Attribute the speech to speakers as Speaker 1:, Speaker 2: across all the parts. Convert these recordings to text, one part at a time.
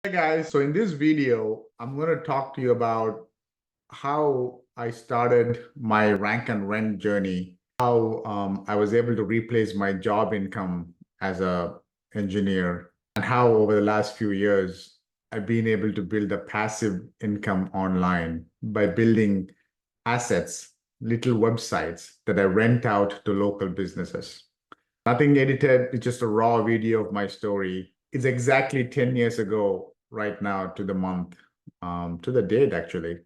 Speaker 1: Hey guys, so in this video, I'm going to talk to you about how I started my rank and rent journey, how I was able to replace my job income as a engineer, and how over the last few years I've been able to build a passive income online by building assets, little websites that I rent out to local businesses. Nothing edited, it's just a raw video of my story. It's exactly 10 years ago, right now, to the month, to the date actually,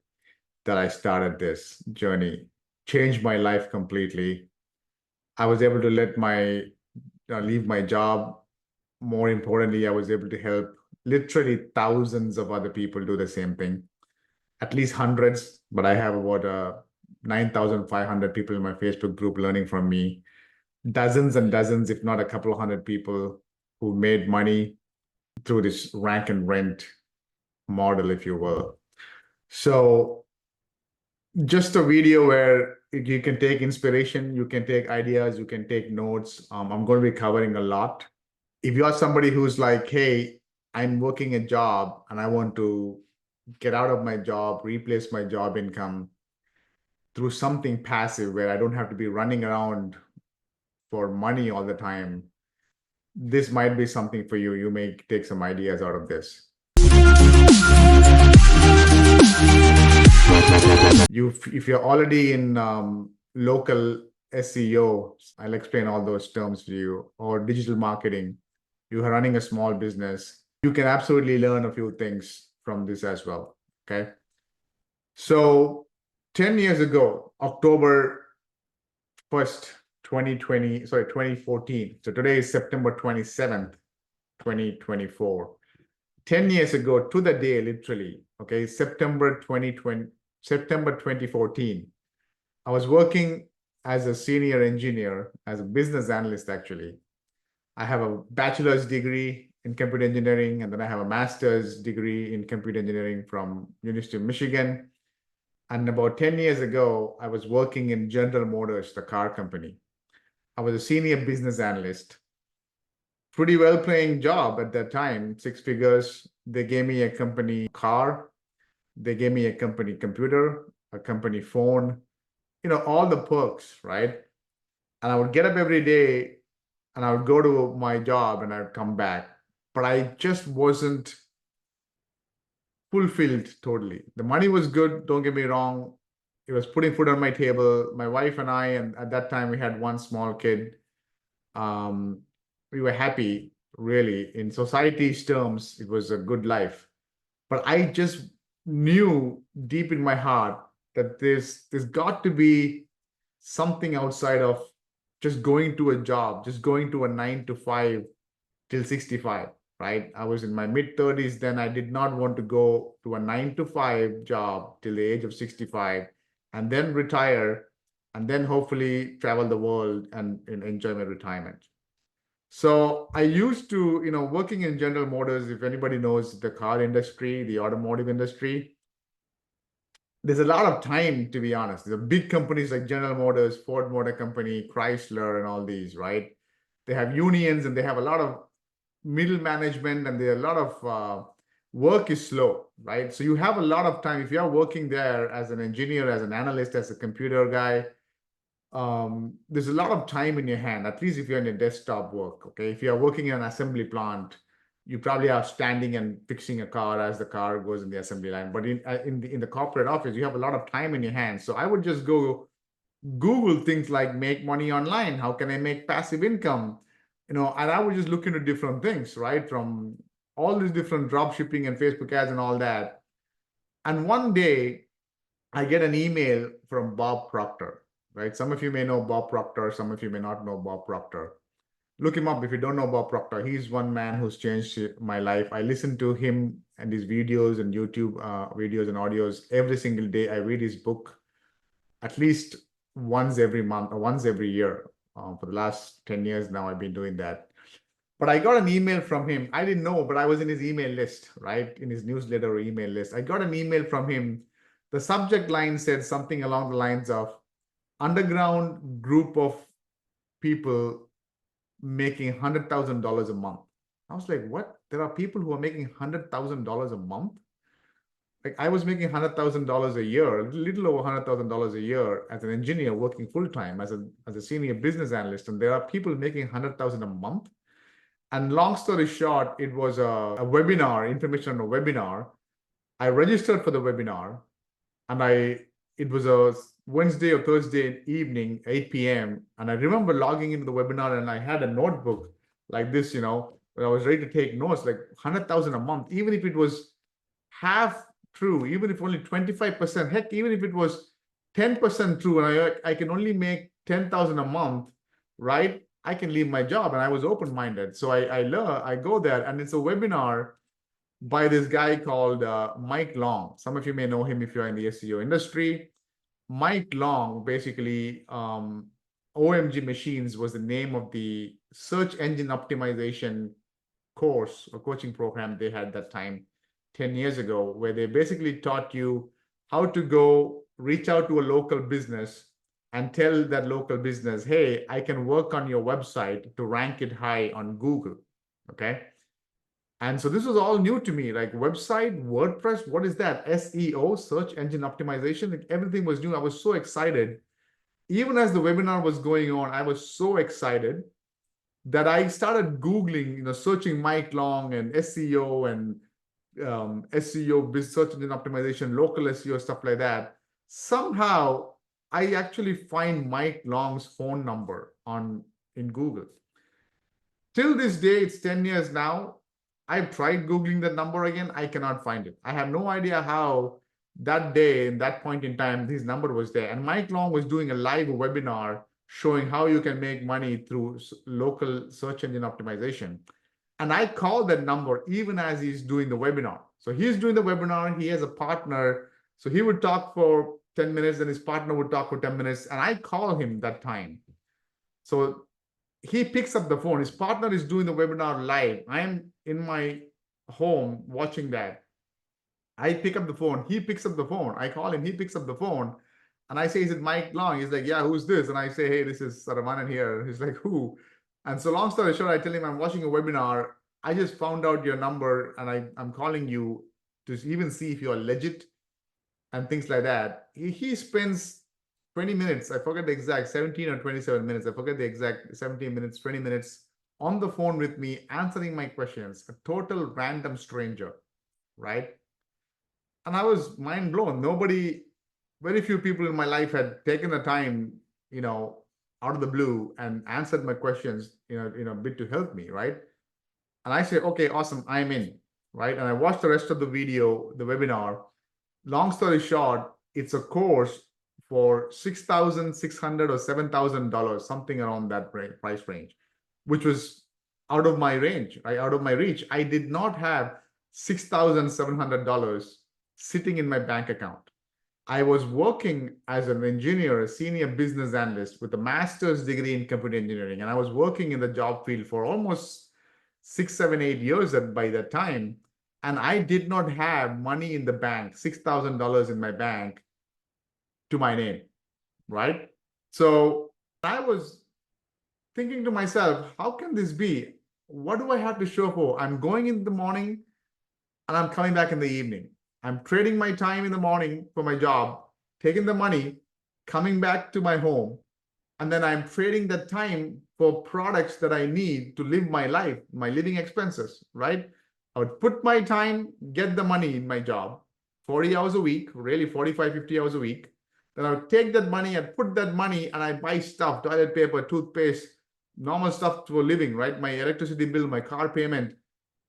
Speaker 1: that I started this journey. Changed my life completely. I was able to leave my job. More importantly, I was able to help literally thousands of other people do the same thing. At least hundreds, but I have about 9,500 people in my Facebook group learning from me. Dozens and dozens, if not a couple of hundred people who made money through this rank and rent model, if you will. So just a video where you can take inspiration, you can take ideas, you can take notes. I'm going to be covering a lot. If you are somebody who's like, hey, I'm working a job and I want to get out of my job, replace my job income through something passive where I don't have to be running around for money all the time, this might be something for you. You may take some ideas out of this. If you're already in local SEO, I'll explain all those terms to you, or digital marketing, you are running a small business, you can absolutely learn a few things from this as well, okay? So 10 years ago, October 1st, 2014. So today is September 27th, 2024. 10 years ago to the day, literally, okay, September 2014, I was working as a senior engineer, as a business analyst, actually. I have a bachelor's degree in computer engineering, and then I have a master's degree in computer engineering from University of Michigan. And about 10 years ago, I was working in General Motors, the car company. I was a senior business analyst. Pretty well-paying job at that time, 6 figures. They gave me a company car. They gave me a company computer, a company phone, all the perks, right? And I would get up every day and I would go to my job and I'd come back. But I just wasn't fulfilled totally. The money was good, don't get me wrong. It was putting food on my table. My wife and I, and at that time we had one small kid. We were happy, really. In society's terms, it was a good life. But I just knew deep in my heart that there's got to be something outside of just going to a job, just going to a 9 to 5 till 65, right? I was in my mid-30s then. I did not want to go to a 9 to 5 job till the age of 65 and then retire and then hopefully travel the world and enjoy my retirement. So I used to, working in General Motors, if anybody knows the car industry, the automotive industry, there's a lot of time, to be honest. The big companies like General Motors, Ford Motor Company, Chrysler, and all these, right? They have unions and they have a lot of middle management, and there are a lot of work is slow, right? So you have a lot of time. If you are working there as an engineer, as an analyst, as a computer guy, there's a lot of time in your hand, at least if you're in a desktop work, okay? If you're working in an assembly plant, you probably are standing and fixing a car as the car goes in the assembly line. But in the corporate office, you have a lot of time in your hands. So I would just go Google things like make money online. How can I make passive income? And I would just look into different things, right? From all these different drop shipping and Facebook ads and all that. And one day I get an email from Bob Proctor, right? Some of you may know Bob Proctor. Some of you may not know Bob Proctor. Look him up if you don't know Bob Proctor. He's one man who's changed my life. I listen to him and his videos and YouTube videos and audios every single day. I read his book at least once every month or once every year. For the last 10 years now, I've been doing that. But I got an email from him. I didn't know, but I was in his email list, right? In his newsletter or email list. I got an email from him. The subject line said something along the lines of underground group of people making $100,000 a month. I was like, what? There are people who are making $100,000 a month? Like I was making $100,000 a year, a little over $100,000 a year as an engineer working full time as a senior business analyst, and there are people making 100,000 a month. And long story short, it was a webinar, information on a webinar. I registered for the webinar, and it was a Wednesday or Thursday evening, 8 p.m. And I remember logging into the webinar, and I had a notebook like this, where I was ready to take notes, like 100,000 a month, even if it was half true, even if only 25%, heck, even if it was 10% true, and I can only make 10,000 a month, right? I can leave my job. And I was open-minded. So I go there, and it's a webinar by this guy called Mike Long. Some of you may know him if you're in the SEO industry. Mike Long, basically, OMG Machines was the name of the search engine optimization course or coaching program they had that time, 10 years ago, where they basically taught you how to go reach out to a local business and tell that local business, hey, I can work on your website to rank it high on Google. Okay. And so this was all new to me, like website, WordPress, what is that? SEO, search engine optimization, like everything was new. I was so excited. Even as the webinar was going on, I was so excited that I started Googling, searching Mike Long and SEO and SEO, search engine optimization, local SEO, stuff like that. Somehow, I actually find Mike Long's phone number in Google. Till this day, it's 10 years now. I've tried Googling that number again. I cannot find it. I have no idea how that day, in that point in time, his number was there. And Mike Long was doing a live webinar showing how you can make money through local search engine optimization. And I called that number even as he's doing the webinar. So he's doing the webinar. He has a partner. So he would talk for 10 minutes, and his partner would talk for 10 minutes. And I call him that time. So he picks up the phone. His partner is doing the webinar live. I'm in my home watching that. I pick up the phone. He picks up the phone. I call him. He picks up the phone. And I say, is it Mike Long? He's like, yeah, who's this? And I say, hey, this is Saravanan here. He's like, who? And so long story short, I tell him I'm watching a webinar. I just found out your number, and I'm calling you to even see if you're legit and things like that. He spends 20 minutes, I forget the exact, 17 or 27 minutes, I forget the exact, 17 minutes, 20 minutes on the phone with me, answering my questions, a total random stranger, right? And I was mind blown. Very few people in my life had taken the time, out of the blue and answered my questions, a bit to help me, right? And I said, okay, awesome, I'm in, right? And I watched the rest of the video, the webinar. Long story short, it's a course for $6,600 or $7,000, something around that price range, which was out of my range, right? Out of my reach. I did not have $6,700 sitting in my bank account. I was working as an engineer, a senior business analyst with a master's degree in computer engineering. And I was working in the job field for almost 6, 7, 8 years by that time. And I did not have money in the bank, $6,000 in my bank to my name, right? So I was thinking to myself, how can this be? What do I have to show for? I'm going in the morning and I'm coming back in the evening. I'm trading my time in the morning for my job, taking the money, coming back to my home, and then I'm trading that time for products that I need to live my life, my living expenses, right? I would put my time, get the money in my job, 40 hours a week, really 45, 50 hours a week. Then I would take that money, I'd put that money, and I buy stuff, toilet paper, toothpaste, normal stuff for living, right? My electricity bill, my car payment.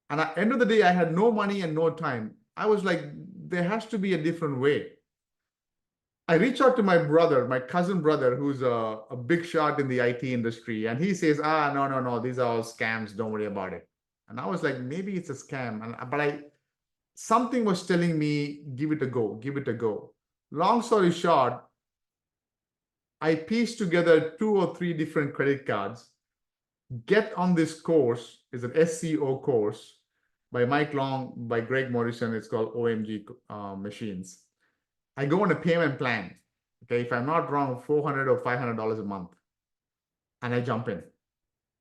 Speaker 1: And at the end of the day, I had no money and no time. I was like, there has to be a different way. I reach out to my brother, my cousin brother, who's a big shot in the IT industry. And he says, no, these are all scams. Don't worry about it. And I was like, maybe it's a scam. But something was telling me, give it a go, give it a go. Long story short, I pieced together 2 or 3 different credit cards, get on this course. It's an SEO course by Mike Long, by Greg Morrison. It's called OMG Machines. I go on a payment plan. Okay, if I'm not wrong, $400 or $500 a month. And I jump in.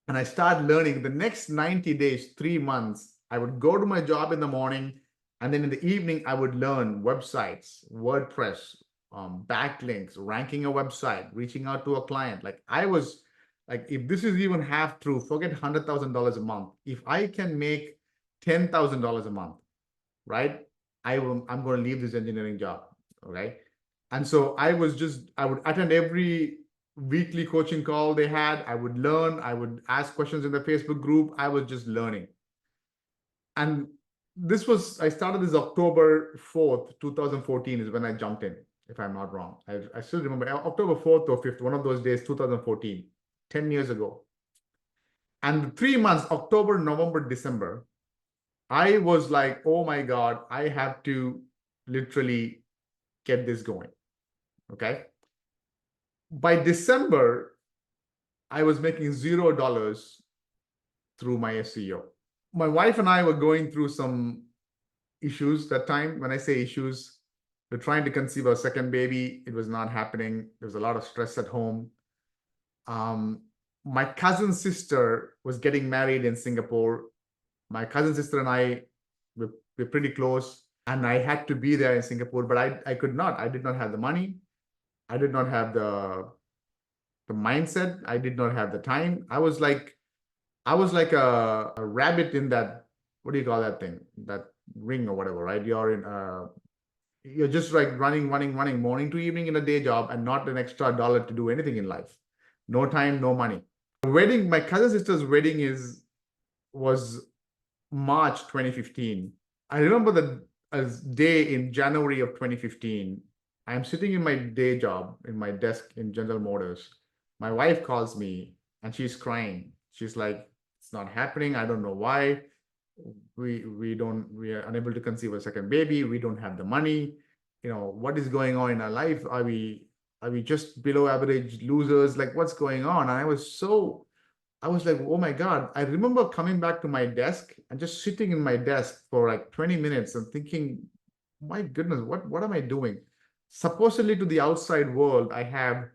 Speaker 1: And I started learning. The next 90 days, 3 months, I would go to my job in the morning, and then in the evening, I would learn websites, WordPress, backlinks, ranking a website, reaching out to a client. Like I was like, if this is even half true, forget $100,000 a month. If I can make $10,000 a month, right? I'm going to leave this engineering job. Okay. And so I would attend every weekly coaching call they had. I would learn, I would ask questions in the Facebook group. I was just learning. And I started this October 4th, 2014 is when I jumped in, if I'm not wrong. I still remember October 4th or 5th, one of those days, 2014, 10 years ago. And 3 months, October, November, December, I was like, oh my God, I have to literally get this going. Okay. By December, I was making $0 through my SEO. My wife and I were going through some issues that time. When I say issues, we're trying to conceive our second baby. It was not happening. There was a lot of stress at home. My cousin's sister was getting married in Singapore. My cousin sister and I were pretty close, and I had to be there in Singapore, but I could not. I did not have the money. I did not have the mindset. I did not have the time. I was like a rabbit in that, what do you call that thing? That ring or whatever, right? You're just like running morning to evening in a day job, and not an extra dollar to do anything in life. No time, no money. My cousin sister's wedding was March 2015. I remember the day in January of 2015. I'm sitting in my day job in my desk in General Motors. My wife calls me and she's crying. She's like, it's not happening. I don't know why. We are unable to conceive a second baby. We don't have the money. What is going on in our life? Are we just below average losers? Like, what's going on? And I was like, oh my God. I remember coming back to my desk and just sitting in my desk for like 20 minutes and thinking, my goodness, what am I doing? Supposedly to the outside world, I have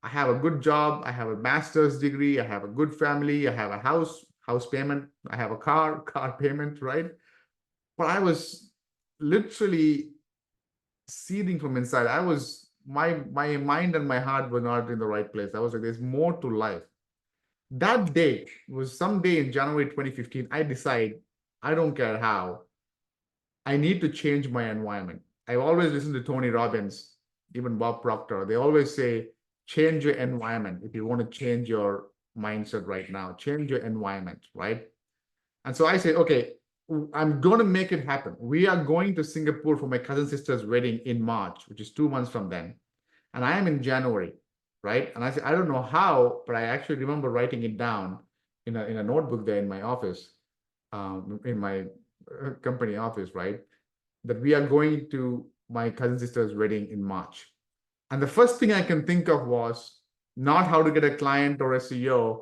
Speaker 1: a good job, I have a master's degree, I have a good family, I have a house payment, I have a car payment, right? But I was literally seething from inside. My mind and my heart were not in the right place. I was like, there's more to life. That day was some day in January 2015. I decide, I don't care how, I need to change my environment. I've always listened to Tony Robbins, even Bob Proctor. They always say, change your environment. If you want to change your mindset right now, change your environment, right? And so I say, okay, I'm going to make it happen. We are going to Singapore for my cousin sister's wedding in March, which is 2 months from then. And I am in January, right? And I say, I don't know how, but I actually remember writing it down in a notebook there in my office, in my company office, right? That we are going to my cousin sister's wedding in March. And the first thing I can think of was not how to get a client or a CEO,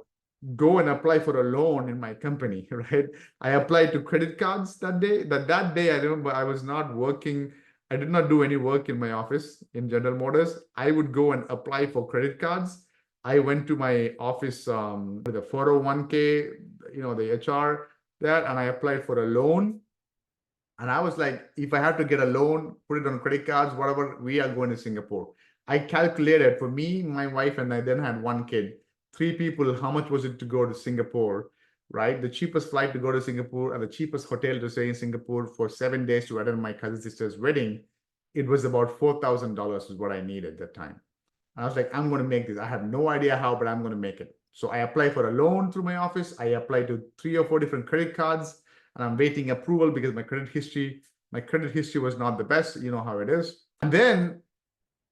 Speaker 1: go and apply for a loan in my company, right? I applied to credit cards that day. That day, I remember I was not working. I did not do any work in my office in General Motors. I would go and apply for credit cards. I went to my office with a 401k, the HR there, and I applied for a loan. And I was like, if I have to get a loan, put it on credit cards, whatever, we are going to Singapore. I calculated for me, my wife, and I then had one kid, 3 people, how much was it to go to Singapore, right? The cheapest flight to go to Singapore and the cheapest hotel to stay in Singapore for 7 days to attend my cousin sister's wedding, it was about $4,000 is what I needed at that time. And I was like, I'm going to make this. I have no idea how, but I'm going to make it. So I applied for a loan through my office. I applied to 3 or 4 different credit cards, and I'm waiting approval because my credit history was not the best. You know how it is. And then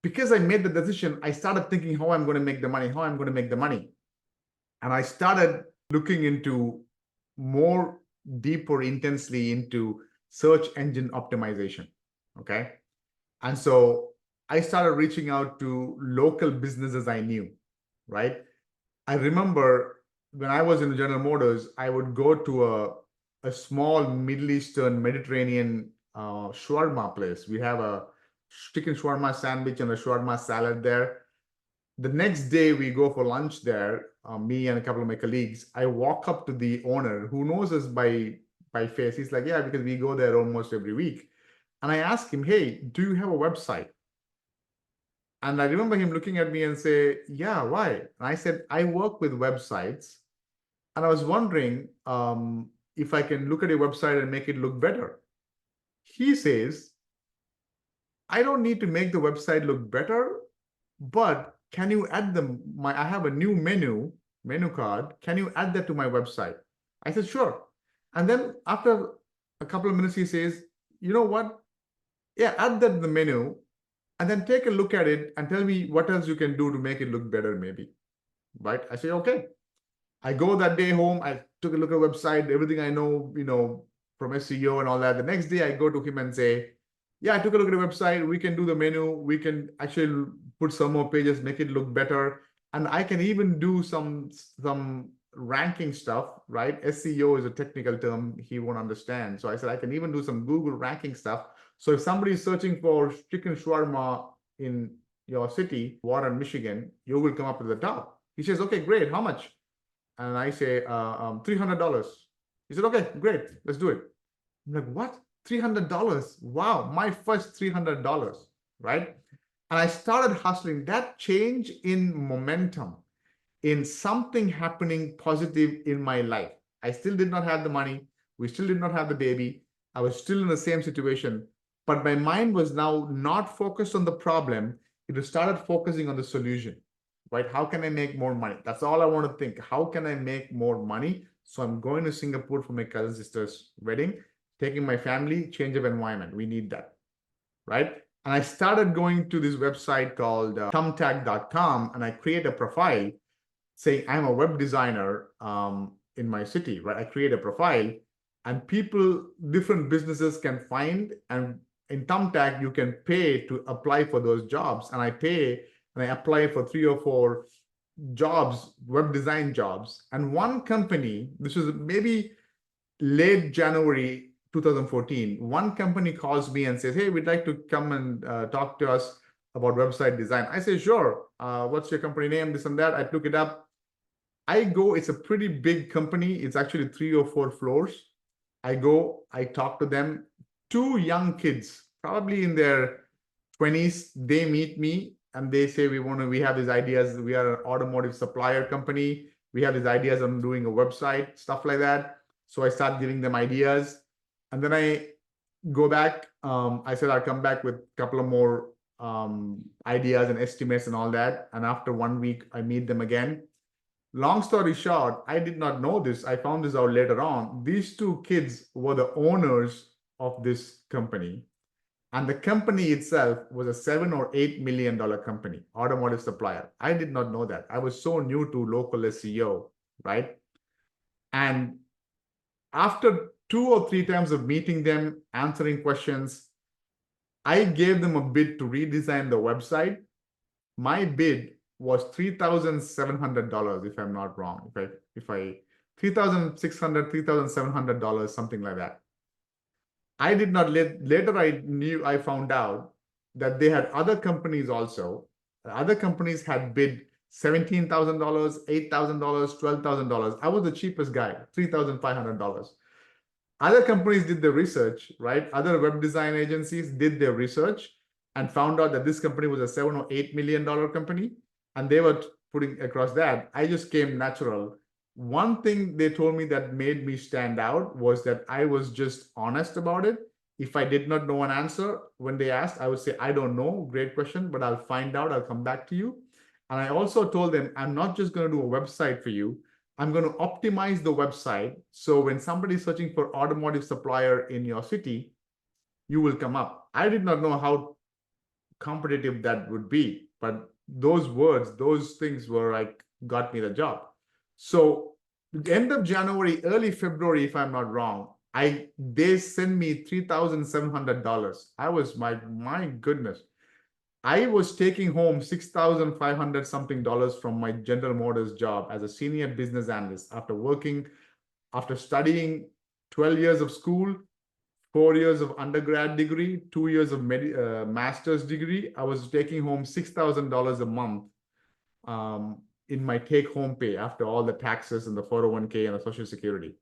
Speaker 1: because I made the decision, I started thinking how I'm going to make the money. And I started looking into more deeper, intensely into search engine optimization. Okay. And so I started reaching out to local businesses I knew, right? I remember when I was in General Motors, I would go to a small Middle Eastern Mediterranean shawarma place. We have a chicken shawarma sandwich and a shawarma salad there. The next day we go for lunch there, me and a couple of my colleagues. I walk up to the owner who knows us by face. He's like, yeah, because we go there almost every week. And I ask him, hey, do you have a website? And I remember him looking at me and say, yeah, why? And I said, I work with websites, and I was wondering if I can look at your website and make it look better. He says, I don't need to make the website look better, but can you add them? I have a new menu card. Can you add that to my website? I said, sure. And then after a couple of minutes, he says, you know what? Yeah, add that in the menu, and then take a look at it and tell me what else you can do to make it look better, maybe. Right? I say, okay. I go that day home. I took a look at the website, everything I know, from SEO and all that. The next day, I go to him and say, yeah, I took a look at the website. We can do the menu. We can actually put some more pages, make it look better. And I can even do some ranking stuff, right? SEO is a technical term he won't understand. So I said, I can even do some Google ranking stuff. So if somebody is searching for chicken shawarma in your city, Warren, Michigan, you will come up to the top. He says, okay, great. How much? And I say, $300. He said, okay, great. Let's do it. I'm like, what? $300? Wow, my first $300, right? And I started hustling. That change in momentum, in something happening positive in my life. I still did not have the money. We still did not have the baby. I was still in the same situation, but my mind was now not focused on the problem. It started focusing on the solution, right? How can I make more money? That's all I want to think. How can I make more money? So I'm going to Singapore for my cousin sister's wedding, taking my family, change of environment. We need that, right? And I started going to this website called thumbtack.com, and I create a profile saying I'm a web designer in my city, right? I create a profile, and people, different businesses can find, and in Thumbtack, you can pay to apply for those jobs. And I pay and I apply for 3 or 4 jobs, web design jobs. And one company, this was maybe late January 2014, one company calls me and says, hey, we'd like to come and talk to us about website design. I say, sure. What's your company name? This and that. I look it up. I go, it's a pretty big company. It's actually 3 or 4 floors. I go, I talk to them. 2 young kids, probably in their 20s, they meet me and they say, we have these ideas. We are an automotive supplier company. We have these ideas on doing a website, stuff like that. So I start giving them ideas. And then I go back. I said, I'll come back with a couple of more ideas and estimates and all that. And after 1 week, I meet them again. Long story short, I did not know this. I found this out later on. These 2 kids were the owners of this company. And the company itself was a $7 or $8 million company, automotive supplier. I did not know that. I was so new to local SEO, right? And after 2 or 3 times of meeting them, answering questions, I gave them a bid to redesign the website. My bid was $3,700, if I'm not wrong. If I $3,600, $3,700, something like that. I did not later I found out that they had other companies also. Other companies had bid $17,000, $8,000, $12,000. I was the cheapest guy, $3,500. Other companies did the research, right? Other web design agencies did their research and found out that this company was a $7 or $8 million company, and they were putting across that. I just came natural. One thing they told me that made me stand out was that I was just honest about it. If I did not know an answer, when they asked, I would say, I don't know, great question, but I'll find out, I'll come back to you. And I also told them, I'm not just going to do a website for you. I'm going to optimize the website. So when somebody is searching for automotive supplier in your city, you will come up. I did not know how competitive that would be, but those words, those things were like, got me the job. So the end of January, early February, if I'm not wrong, they sent me $3,700. I was my goodness. I was taking home $6,500 something from my General Motors job as a senior business analyst after studying 12 years of school, 4 years of undergrad degree, 2 years of master's degree. I was taking home $6,000 a month in my take-home pay after all the taxes and the 401k and the Social Security.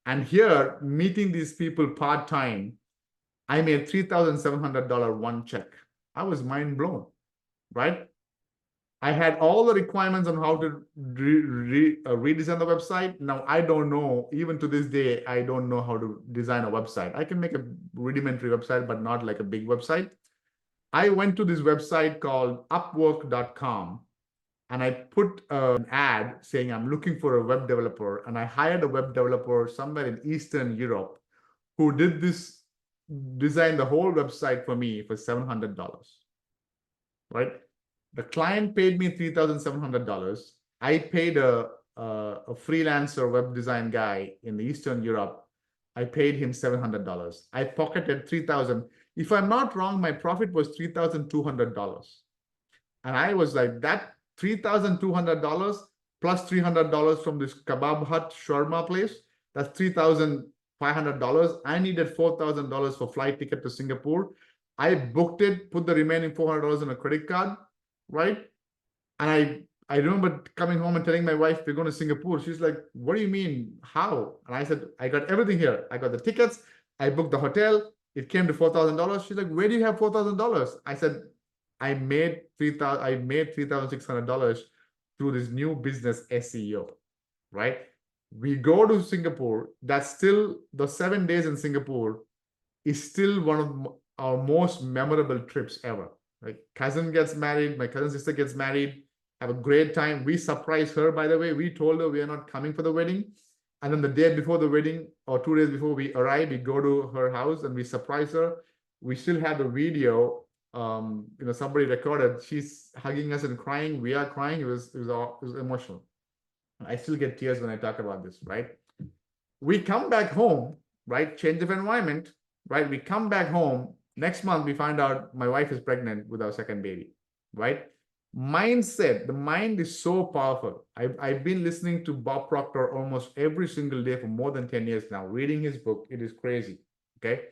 Speaker 1: And here, meeting these people part-time, I made $3,700 one check. I was mind blown, right? I had all the requirements on how to redesign the website. Now, I don't know, even to this day, I don't know how to design a website. I can make a rudimentary website, but not like a big website. I went to this website called upwork.com and I put an ad saying I'm looking for a web developer, and I hired a web developer somewhere in Eastern Europe who did this, designed the whole website for me for $700, right? The client paid me $3,700. I paid a freelancer web design guy in Eastern Europe. I paid him $700. I pocketed $3,000. If I'm not wrong, my profit was $3,200. And I was like, that $3,200 plus $300 from this kebab hut shawarma place, that's $3,500. I needed $4,000 for flight ticket to Singapore. I booked it, put the remaining $400 on a credit card, right? And I remember coming home and telling my wife, we're going to Singapore. She's like, what do you mean? How? And I said, I got everything here. I got the tickets. I booked the hotel. It came to $4,000. She's like, where do you have $4,000? I said, I made $3,600 through this new business SEO, right? We go to Singapore. That's still, the 7 days in Singapore is still one of our most memorable trips ever. Like, cousin gets married, my cousin sister gets married, have a great time. We surprised her, by the way. We told her we are not coming for the wedding. And then the day before the wedding, or 2 days before we arrive, we go to her house and we surprise her. We still have the video. Somebody recorded. She's hugging us and crying. We are crying. It was emotional. I still get tears when I talk about this, right? We come back home, right? Change of environment, right? We come back home. Next month, we find out my wife is pregnant with our second baby, right? Mindset, the mind is so powerful. I've been listening to Bob Proctor almost every single day for more than 10 years now, reading his book. It is crazy, okay?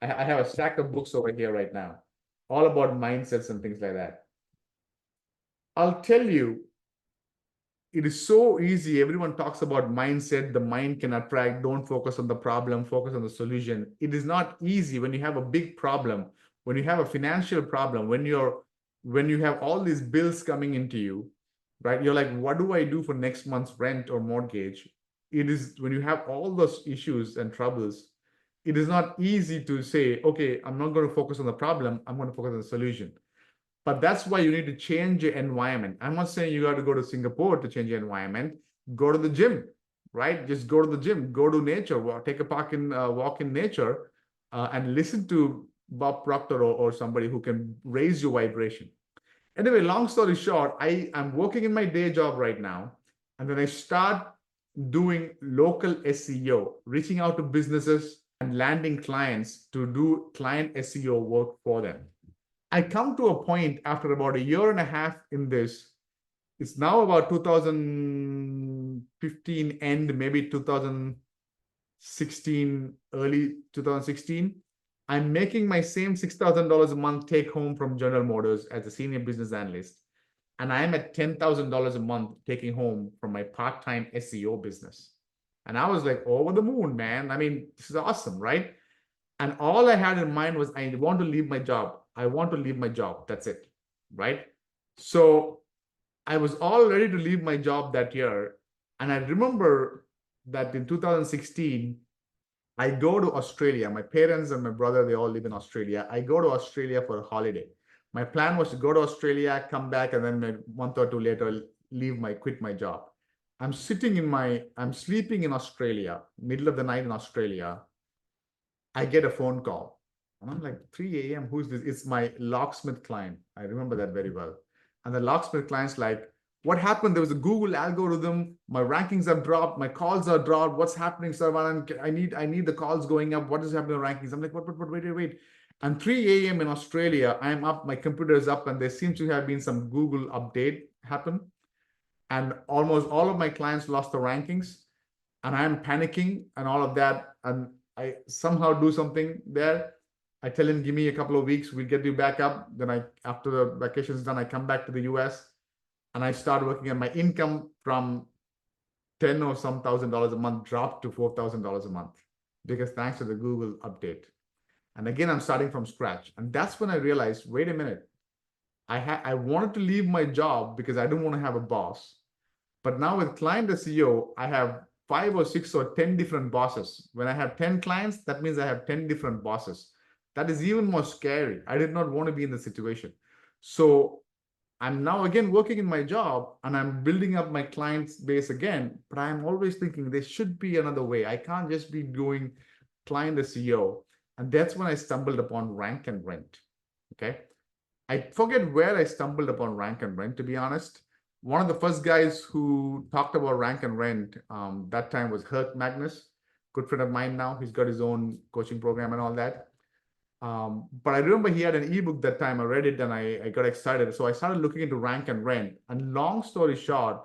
Speaker 1: I have a stack of books over here right now, all about mindsets and things like that. I'll tell you, it is so easy. Everyone talks about mindset. The mind can attract. Don't focus on the problem, focus on the solution. It is not easy when you have a big problem, when you have a financial problem, when you have all these bills coming into you, right? You're like, what do I do for next month's rent or mortgage? It is when you have all those issues and troubles, it is not easy to say, okay, I'm not going to focus on the problem. I'm going to focus on the solution. But that's why you need to change your environment. I'm not saying you got to go to Singapore to change your environment. Go to the gym, right? Just go to the gym, go to nature, take a walk in nature, and listen to Bob Proctor or somebody who can raise your vibration. Anyway, long story short, I'm working in my day job right now, and then I start doing local SEO, reaching out to businesses and landing clients to do client SEO work for them. I come to a point after about a year and a half in this. It's now about 2015 end, maybe 2016, early 2016. I'm making my same $6,000 a month take home from General Motors as a senior business analyst. And I'm at $10,000 a month taking home from my part-time SEO business. And I was like, over the moon, man. I mean, this is awesome, right? And all I had in mind was, I want to leave my job. I want to leave my job. That's it, right? So I was all ready to leave my job that year. And I remember that in 2016, I go to Australia. My parents and my brother, they all live in Australia. I go to Australia for a holiday. My plan was to go to Australia, come back, and then a month or two later, quit my job. I'm sleeping in Australia, middle of the night in Australia. I get a phone call. And I'm like, 3 a.m., who's this? It's my locksmith client. I remember that very well. And the locksmith client's like, what happened? There was a Google algorithm. My rankings have dropped. My calls are dropped. What's happening, Saravanan? I need the calls going up. What is happening to rankings? I'm like, wait. And 3 a.m. in Australia, I'm up, my computer is up, and there seems to have been some Google update happen. And almost all of my clients lost the rankings. And I'm panicking and all of that. And I somehow do something there. I tell him, give me a couple of weeks, we'll get you back up. Then after the vacation is done, I come back to the US. And I started working, and my income from 10 or some $1,000 a month dropped to $4,000 a month, because thanks to the Google update. And again, I'm starting from scratch. And that's when I realized, wait a minute, I wanted to leave my job because I didn't want to have a boss. But now with client SEO, I have 5 or 6 or 10 different bosses. When I have 10 clients, that means I have 10 different bosses. That is even more scary. I did not want to be in the situation. So I'm now again working in my job, and I'm building up my clients base again, but I'm always thinking there should be another way. I can't just be doing client SEO. And that's when I stumbled upon Rank and Rent. Okay. I forget where I stumbled upon Rank and Rent, to be honest. One of the first guys who talked about Rank and Rent that time was Magnus, good friend of mine now. He's got his own coaching program and all that. But I remember he had an ebook that time. I read it and I got excited. So I started looking into Rank and Rent. And long story short,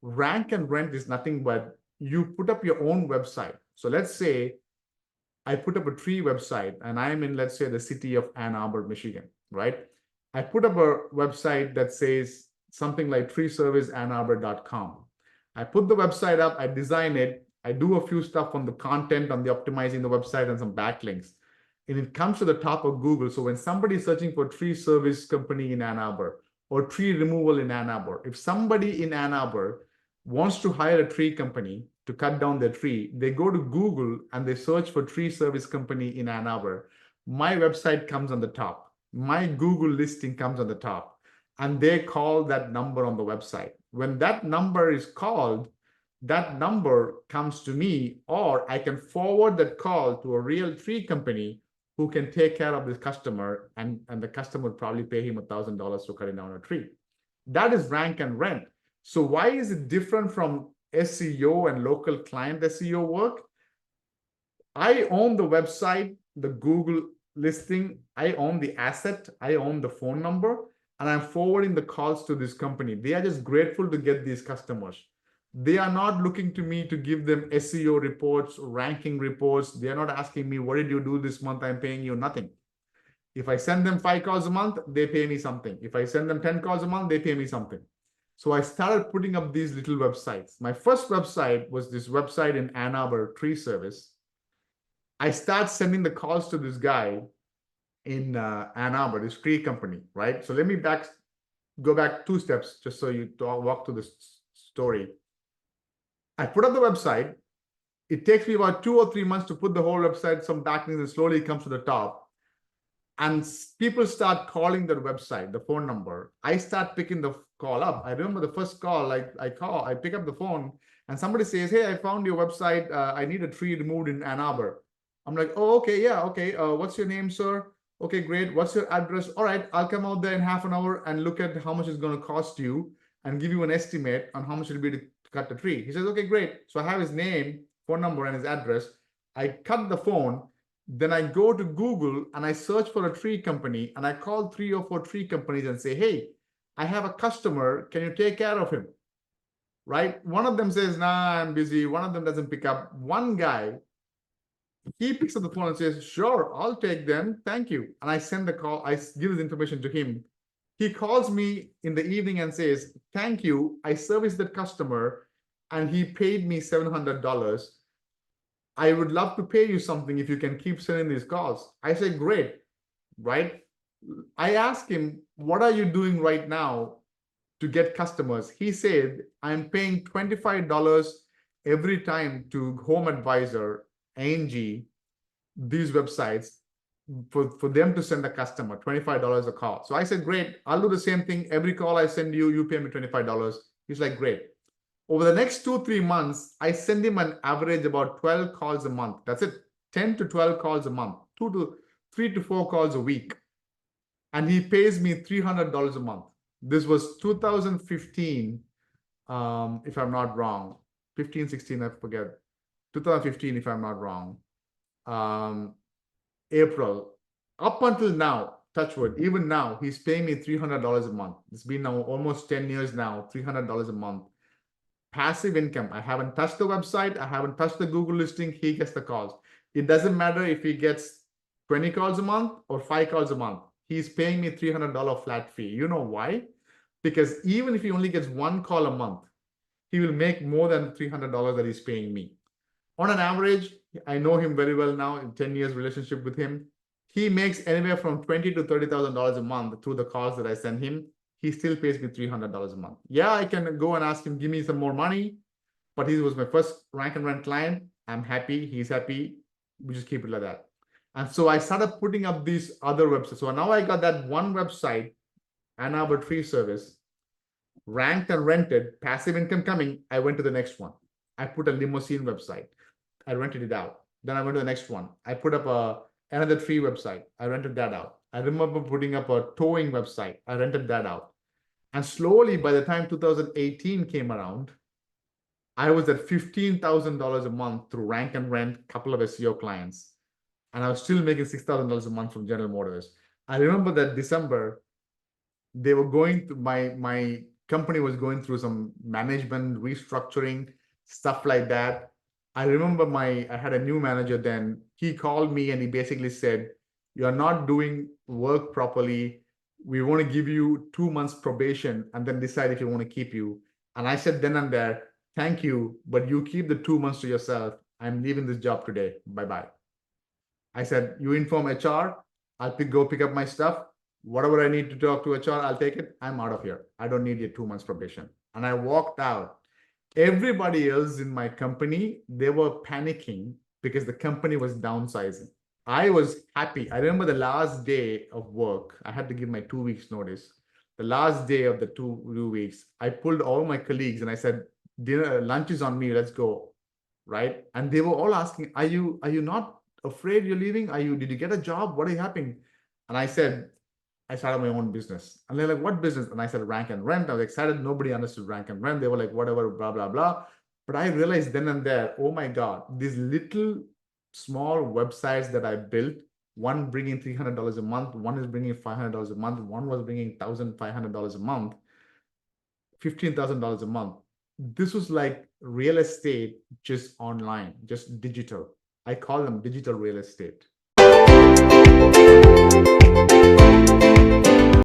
Speaker 1: Rank and Rent is nothing but you put up your own website. So let's say I put up a tree website, and I'm in, let's say, the city of Ann Arbor, Michigan, right? I put up a website that says something like treeserviceannarbor.com. I put the website up, I design it, I do a few stuff on the content, on the optimizing the website, and some backlinks. And it comes to the top of Google. So when somebody is searching for tree service company in Ann Arbor or tree removal in Ann Arbor, if somebody in Ann Arbor wants to hire a tree company to cut down their tree, they go to Google and they search for tree service company in Ann Arbor. My website comes on the top. My Google listing comes on the top, and they call that number on the website. When that number is called, that number comes to me, or I can forward that call to a real tree company who can take care of this customer, and the customer would probably pay him $1,000 for cutting down a tree. That is Rank and Rent. So why is it different from SEO and local client SEO work? I own the website, the Google listing, I own the asset, I own the phone number, and I'm forwarding the calls to this company. They are just grateful to get these customers. They are not looking to me to give them SEO reports, ranking reports. They are not asking me, what did you do this month? I'm paying you nothing. If I send them 5 calls a month, they pay me something. If I send them 10 calls a month, they pay me something. So I started putting up these little websites. My first website was this website in Ann Arbor, Tree Service. I start sending the calls to this guy in Ann Arbor, this tree company, right? So let me go back 2 steps just so you walk through this story. I put up the website. It takes me about 2 or 3 months to put the whole website, some backlinks, and slowly it comes to the top. And people start calling that website, the phone number. I start picking the call up. I remember the first call, I pick up the phone, and somebody says, hey, I found your website. I need a tree removed in Ann Arbor. I'm like, oh, okay, yeah, okay. What's your name, sir? Okay, great. What's your address? All right, I'll come out there in half an hour and look at how much it's going to cost you and give you an estimate on how much it'll be to cut the tree. He says, okay, great. So I have his name, phone number, and his address. I cut the phone. Then I go to Google and I search for a tree company, and I call 3 or 4 tree companies and say, hey, I have a customer. Can you take care of him? Right? One of them says, nah, I'm busy. One of them doesn't pick up. One guy, he picks up the phone and says, sure, I'll take them. Thank you. And I send the call. I give his information to him. He calls me in the evening and says, thank you. I serviced that customer and he paid me $700. I would love to pay you something if you can keep sending these calls. I say, great, right? I asked him, what are you doing right now to get customers? He said, I'm paying $25 every time to Home Advisor, Angie, these websites for them to send a customer, $25 a call. So I said, great, I'll do the same thing. Every call I send you, you pay me $25. He's like, great. Over the next 2-3 months, I send him an average about 12 calls a month. That's it, 10 to 12 calls a month, 3 to 4 calls a week. And he pays me $300 a month. This was 2015, if I'm not wrong. 15, 16, I forget. 2015, if I'm not wrong. April. Up until now, touch wood, even now, he's paying me $300 a month. It's been now almost 10 years now, $300 a month. Passive income. I haven't touched the website. I haven't touched the Google listing. He gets the calls. It doesn't matter if he gets 20 calls a month or 5 calls a month. He's paying me $300 flat fee. You know why? because even if he only gets one call a month, he will make more than $300 that he's paying me. On an average, I know him very well now, in 10 years relationship with him. He makes anywhere from $20,000 to $30,000 a month through the calls that I send him. He still pays me $300 a month. Yeah, I can go and ask him, give me some more money, but he was my first rank and rent client. I'm happy, he's happy. We just keep it like that. And so I started putting up these other websites. So now I got that one website, Ann Arbor Tree Service, ranked and rented, passive income coming. I went to the next one. I put a limousine website. I rented it out. Then I went to the next one. I put up another tree website. I rented that out. I remember putting up a towing website. I rented that out. And slowly, by the time 2018 came around, I was at $15,000 a month through rank and rent, couple of SEO clients. And I was still making $6,000 a month from General Motors. I remember that December, they were going through, my company was going through some management restructuring, stuff like that. I remember I had a new manager then. He called me and he basically said, "You're not doing work properly. We want to give you 2 months probation and then decide if you want to keep you." And I said then and there, "Thank you, but you keep the 2 months to yourself. I'm leaving this job today. Bye-bye." I said, "You inform HR, I'll go pick up my stuff. Whatever I need to talk to HR, I'll take it. I'm out of here. I don't need your 2 months probation." And I walked out. Everybody else in my company, they were panicking because the company was downsizing. I was happy. I remember the last day of work, I had to give my 2 weeks notice. The last day of the two weeks, I pulled all my colleagues and I said, "Dinner, lunch is on me. Let's go." Right? And they were all asking, are you not afraid you're leaving? Did you get a job? What are you happening? And I said, I started my own business. And they're like, "What business?" And I said, rank and rent. I was excited. Nobody understood rank and rent. They were like, whatever, blah, blah, blah. But I realized then and there, oh my God, these little small websites that I built, one bringing $300 a month, one is bringing $500 a month, one was bringing $1,500 a month, $15,000 a month. This was like real estate, just online, just digital. I call them digital real estate.